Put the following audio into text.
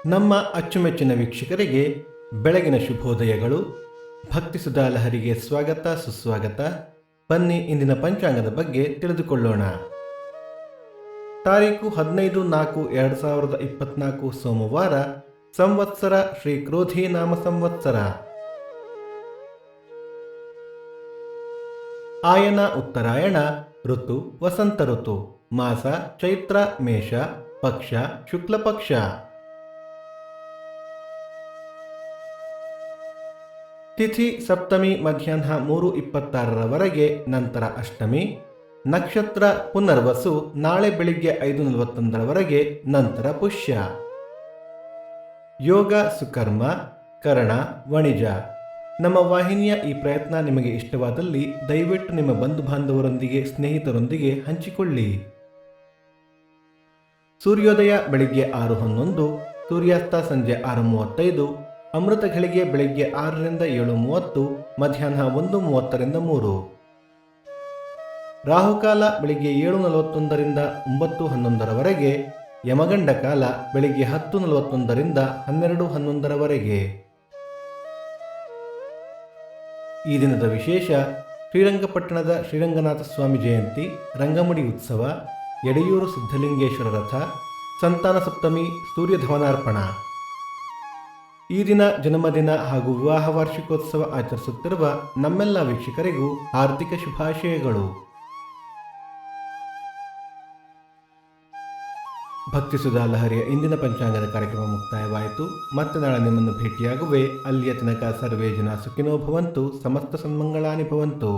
ನಮ್ಮ ಅಚ್ಚುಮೆಚ್ಚಿನ ವೀಕ್ಷಕರಿಗೆ ಬೆಳಗಿನ ಶುಭೋದಯಗಳು. ಭಕ್ತಿ ಸುಧಾ ಲಹರಿಗೆ ಸ್ವಾಗತ ಸುಸ್ವಾಗತ. ಬನ್ನಿ ಇಂದಿನ ಪಂಚಾಂಗದ ಬಗ್ಗೆ ತಿಳಿದುಕೊಳ್ಳೋಣ. ತಾರೀಕು 15/4/2024 ಸೋಮವಾರ, ಸಂವತ್ಸರ ಶ್ರೀ ಕ್ರೋಧಿ ನಾಮ ಸಂವತ್ಸರ. ಆಯನ ಉತ್ತರಾಯಣ, ಋತು ವಸಂತ ಋತು, ಮಾಸ ಚೈತ್ರ ಮೇಷ, ಪಕ್ಷ ಶುಕ್ಲ ಪಕ್ಷ. ತಿಥಿ ಸಪ್ತಮಿ ಮಧ್ಯಾಹ್ನ 3:26 ನಂತರ ಅಷ್ಟಮಿ. ನಕ್ಷತ್ರ ಪುನರ್ವಸು ನಾಳೆ ಬೆಳಿಗ್ಗೆ 5:41 ನಂತರ ಪುಷ್ಯ. ಯೋಗ ಸುಕರ್ಮ, ಕರ್ಣ, ವಣಿಜ. ನಮ್ಮ ವಾಹಿನಿಯ ಈ ಪ್ರಯತ್ನ ನಿಮಗೆ ಇಷ್ಟವಾದಲ್ಲಿ ದಯವಿಟ್ಟು ನಿಮ್ಮ ಬಂಧು ಬಾಂಧವರೊಂದಿಗೆ, ಸ್ನೇಹಿತರೊಂದಿಗೆ ಹಂಚಿಕೊಳ್ಳಿ. ಸೂರ್ಯೋದಯ ಬೆಳಿಗ್ಗೆ 6:11, ಸೂರ್ಯಾಸ್ತ ಸಂಜೆ 6:35, ಅಮೃತ ಘಳಿಗೆ ಬೆಳಿಗ್ಗೆ 6ರಿಂದ 7:30, ಮಧ್ಯಾಹ್ನ 1:30ರಿಂದ 3. ರಾಹುಕಾಲ ಬೆಳಿಗ್ಗೆ 7:41ರಿಂದ 9:11, ಯಮಗಂಡ ಕಾಲ ಬೆಳಿಗ್ಗೆ 10:41ರಿಂದ 12:11. ಈ ದಿನದ ವಿಶೇಷ: ಶ್ರೀರಂಗಪಟ್ಟಣದ ಶ್ರೀರಂಗನಾಥ ಸ್ವಾಮಿ ಜಯಂತಿ, ರಂಗಮುಡಿ ಉತ್ಸವ, ಯಡಿಯೂರು ಸಿದ್ಧಲಿಂಗೇಶ್ವರ ರಥ, ಸಂತಾನ ಸಪ್ತಮಿ, ಸೂರ್ಯಧವನಾರ್ಪಣ. ಈ ದಿನ ಜನ್ಮದಿನ ಹಾಗೂ ವಿವಾಹ ವಾರ್ಷಿಕೋತ್ಸವ ಆಚರಿಸುತ್ತಿರುವ ನಮ್ಮೆಲ್ಲ ವೀಕ್ಷಕರಿಗೂ ಹಾರ್ದಿಕ ಶುಭಾಶಯಗಳು. ಭಕ್ತಿ ಸುಧಾ ಲಹರಿಯ ಇಂದಿನ ಪಂಚಾಂಗದ ಕಾರ್ಯಕ್ರಮ ಮುಕ್ತಾಯವಾಯಿತು. ಮತ್ತೆ ನಾಳೆ ನಿಮ್ಮನ್ನು ಭೇಟಿಯಾಗುವೆ. ಅಲ್ಲಿಯ ತನಕ ಸರ್ವೇ ಜನ ಸುಖಿನೋ ಭವಂತು, ಸಮಸ್ತ ಸನ್ಮಂಗಳಾನಿ ಭವಂತು.